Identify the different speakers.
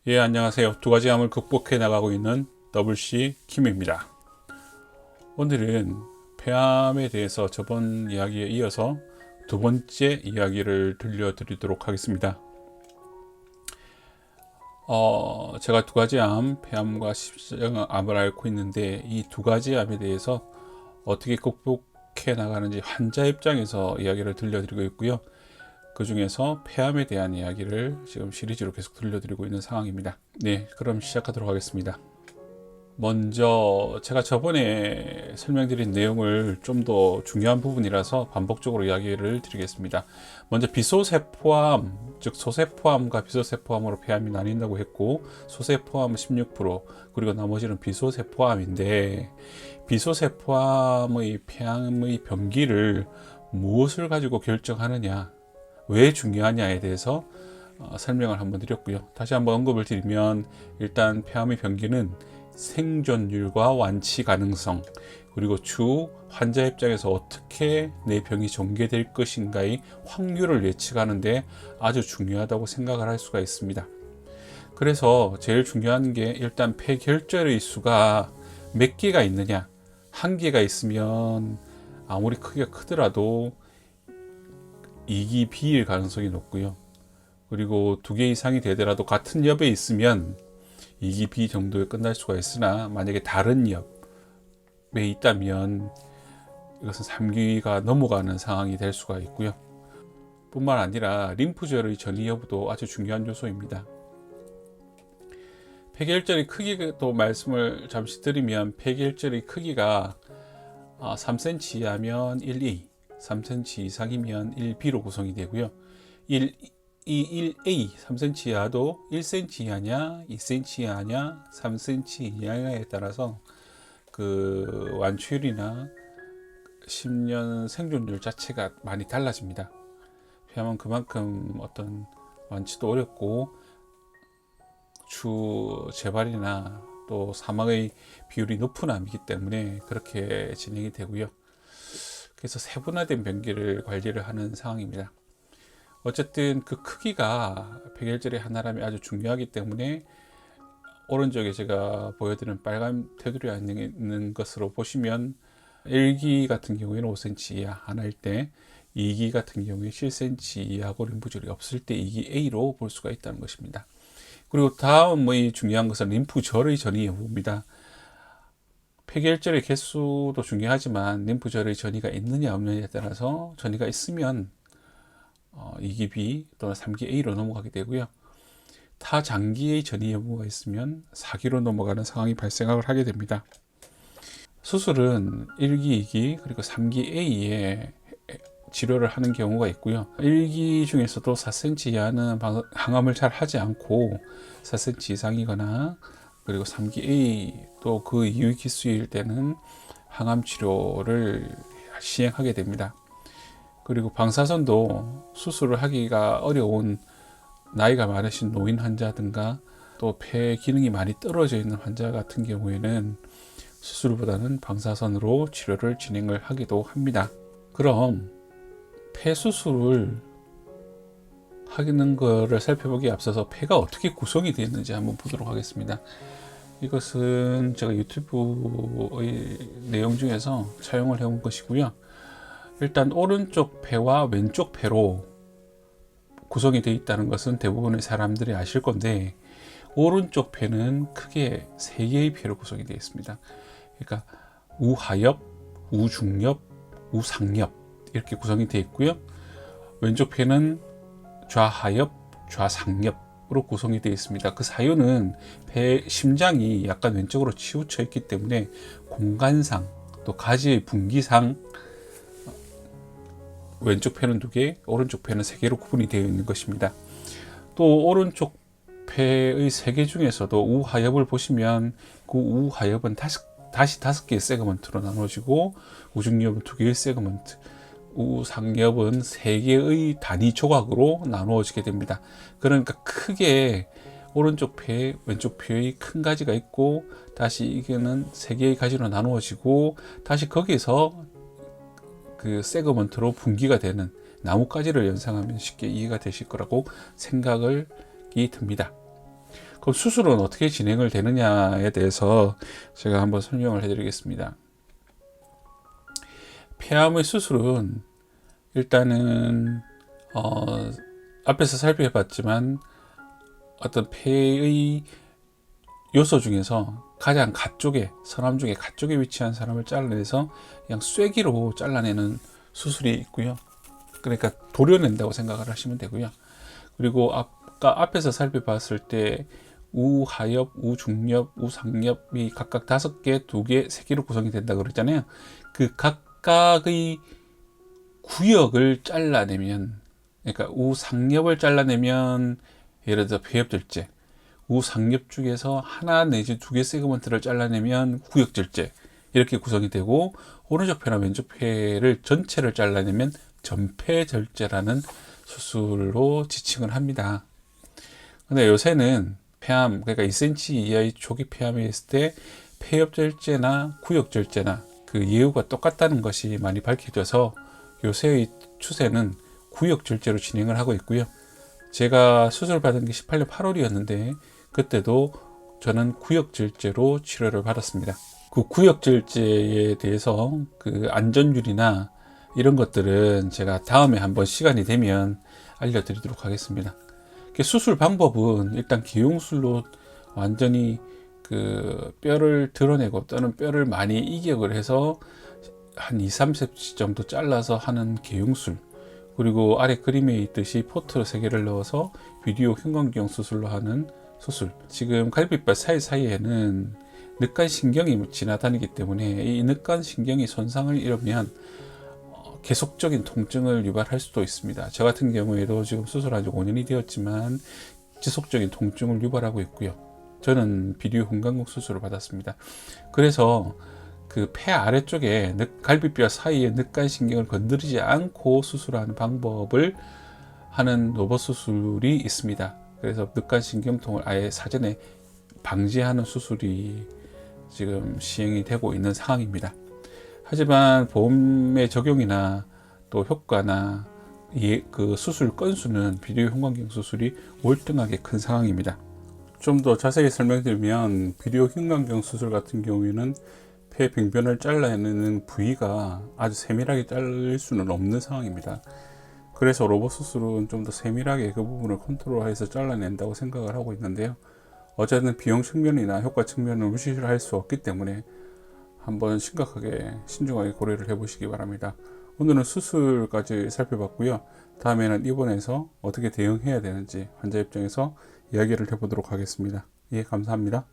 Speaker 1: 예, 안녕하세요. 두 가지 암을 극복해 나가고 있는 WC 킴입니다. 오늘은 폐암에 대해서 저번 이야기에 이어서 두 번째 이야기를 들려드리도록 하겠습니다. 제가 두 가지 암, 폐암과 십자가암을 앓고 있는데 이 두 가지 암에 대해서 어떻게 극복해 나가는지 환자 입장에서 이야기를 들려드리고 있고요. 그 중에서 폐암에 대한 이야기를 지금 시리즈로 계속 들려드리고 있는 상황입니다. 네, 그럼 시작하도록 하겠습니다. 먼저 제가 저번에 설명드린 내용을 좀 더 중요한 부분이라서 반복적으로 이야기를 드리겠습니다. 먼저 비소세포암, 즉 소세포암과 비소세포암으로 폐암이 나뉜다고 했고, 소세포암은 16%, 그리고 나머지는 비소세포암인데, 비소세포암의 폐암의 병기를 무엇을 가지고 결정하느냐, 왜 중요하냐에 대해서 설명을 한번 드렸고요. 다시 한번 언급을 드리면, 일단 폐암의 병기는 생존율과 완치 가능성, 그리고 추후 환자 입장에서 어떻게 내 병이 전개될 것인가의 확률을 예측하는데 아주 중요하다고 생각을 할 수가 있습니다. 그래서 제일 중요한 게 일단 폐결절의 수가 몇 개가 있느냐. 한 개가 있으면 아무리 크기가 크더라도 2기 B일 가능성이 높고요. 그리고 2개 이상이 되더라도 같은 엽에 있으면 2기 B 정도에 끝날 수가 있으나, 만약에 다른 엽에 있다면 이것은 3기가 넘어가는 상황이 될 수가 있고요. 뿐만 아니라 림프절의 전이 여부도 아주 중요한 요소입니다. 폐결절의 크기도 말씀을 잠시 드리면, 폐결절의 크기가 3cm 이하면 1A, 3cm 이상이면 1B로 구성이 되고요. 1A, 3cm 이하도 1cm 이하냐, 2cm 이하냐, 3cm 이하냐에 따라서 그 완치율이나 10년 생존율 자체가 많이 달라집니다. 폐암은 그만큼 어떤 완치도 어렵고 추 재발이나 또 사망의 비율이 높은 암이기 때문에 그렇게 진행이 되고요. 그래서 세분화된 병기를 관리를 하는 상황입니다. 어쨌든 그 크기가 폐결절의 하나라면 아주 중요하기 때문에, 오른쪽에 제가 보여드리는 빨간 테두리가 있는 것으로 보시면 1기 같은 경우에는 5cm 이하 하나일 때, 2기 같은 경우에 7cm 이하고 림프절이 없을 때 2기 A로 볼 수가 있다는 것입니다. 그리고 다음의 중요한 것은 림프절의 전이 여부입니다. 폐결절의 개수도 중요하지만 림프절의 전이가 있느냐 없느냐에 따라서 전이가 있으면 2기 B 또는 3기 A로 넘어가게 되고요. 타장기의 전이 여부가 있으면 4기로 넘어가는 상황이 발생을 하게 됩니다. 수술은 1기, 2기 그리고 3기 A에 치료를 하는 경우가 있고요. 1기 중에서도 4cm 이하는 항암을 잘 하지 않고 4cm 이상이거나, 그리고 3기 A 또 그 이후 기수일 때는 항암 치료를 시행하게 됩니다. 그리고 방사선도 수술을 하기가 어려운 나이가 많으신 노인 환자든가 또 폐 기능이 많이 떨어져 있는 환자 같은 경우에는 수술보다는 방사선으로 치료를 진행을 하기도 합니다. 그럼 폐 수술을 하는 것을 살펴보기에 앞서서 폐가 어떻게 구성이 되어 있는지 한번 보도록 하겠습니다. 이것은 제가 유튜브의 내용 중에서 차용을 해온 것이고요. 일단 오른쪽 폐와 왼쪽 폐로 구성이 되어 있다는 것은 대부분의 사람들이 아실 건데, 오른쪽 폐는 크게 3개의 폐로 구성이 되어 있습니다. 그러니까 우하엽, 우중엽, 우상엽 이렇게 구성이 되어 있고요. 왼쪽 폐는 좌하엽, 좌상엽으로 구성이 되어 있습니다. 그 사유는 폐 심장이 약간 왼쪽으로 치우쳐 있기 때문에 공간상 또 가지의 분기상 왼쪽 폐는 2개, 오른쪽 폐는 3개로 구분이 되어 있는 것입니다. 또 오른쪽 폐의 3개 중에서도 우하엽을 보시면 그 우하엽은 다시 5개의 세그먼트로 나눠지고, 우중엽은 2개의 세그먼트, 우상엽은 3개의 단위 조각으로 나누어지게 됩니다. 그러니까 크게 오른쪽 폐, 왼쪽 폐의 큰 가지가 있고, 다시 이게는 3개의 가지로 나누어지고, 다시 거기서 그 세그먼트로 분기가 되는 나뭇가지를 연상하면 쉽게 이해가 되실 거라고 생각이 듭니다. 그럼 수술은 어떻게 진행을 되느냐에 대해서 제가 한번 설명을 해드리겠습니다. 폐암의 수술은 일단은 앞에서 살펴봤지만 어떤 폐의 요소 중에서 가장 가쪽에, 서남 쪽에 가쪽에 위치한 사람을 잘라내서 그냥 쐐기로 잘라내는 수술이 있고요. 그러니까 도려낸다고 생각을 하시면 되고요. 그리고 아까 앞에서 살펴봤을 때 우하엽, 우중엽, 우상엽이 각각 5개, 2개, 3개로 구성이 된다고 그랬잖아요. 그 각각의 구역을 잘라내면, 그러니까 우상엽을 잘라내면 예를 들어 폐엽절제, 우상엽 중에서 하나 내지 2개 세그먼트를 잘라내면 구역절제 이렇게 구성이 되고, 오른쪽 폐나 왼쪽 폐를 전체를 잘라내면 전폐절제라는 수술로 지칭을 합니다. 근데 요새는 폐암, 그러니까 2cm 이하의 초기 폐암이 있을 때 폐엽절제나 구역절제나 그 예후가 똑같다는 것이 많이 밝혀져서 요새의 추세는 구역절제로 진행을 하고 있고요. 제가 수술 받은 게 18년 8월이었는데 그때도 저는 구역절제로 치료를 받았습니다. 그 구역절제에 대해서 그 안전율이나 이런 것들은 제가 다음에 한번 시간이 되면 알려드리도록 하겠습니다. 수술 방법은 일단 기용술로 완전히 그 뼈를 드러내고 또는 뼈를 많이 이격을 해서 한 2-3cm 정도 잘라서 하는 개용술, 그리고 아래 그림에 있듯이 포트 3개를 넣어서 비디오 흉곽경 수술로 하는 수술. 지금 갈비뼈 사이사이에는 늑간신경이 지나다니기 때문에 이 늑간신경이 손상을 입으면 계속적인 통증을 유발할 수도 있습니다. 저 같은 경우에도 지금 수술한 지 5년이 되었지만 지속적인 통증을 유발하고 있고요. 저는 비디오 흉곽경 수술을 받았습니다. 그래서 그 폐 아래쪽에 갈비뼈 사이에 늑간신경을 건드리지 않고 수술하는 방법을 하는 로봇 수술이 있습니다. 그래서 늑간신경통을 아예 사전에 방지하는 수술이 지금 시행이 되고 있는 상황입니다. 하지만 보험의 적용이나 또 효과나 그 수술 건수는 비디오 흉곽경 수술이 월등하게 큰 상황입니다. 좀 더 자세히 설명드리면 비디오 흉곽경 수술 같은 경우에는 폐 병변을 잘라내는 부위가 아주 세밀하게 잘릴 수는 없는 상황입니다. 그래서 로봇 수술은 좀 더 세밀하게 그 부분을 컨트롤해서 잘라낸다고 생각을 하고 있는데요. 어쨌든 비용 측면이나 효과 측면을 무시를 할 수 없기 때문에 한번 심각하게 신중하게 고려를 해보시기 바랍니다. 오늘은 수술까지 살펴봤고요. 다음에는 입원해서 어떻게 대응해야 되는지 환자 입장에서 이야기를 해보도록 하겠습니다. 예, 감사합니다.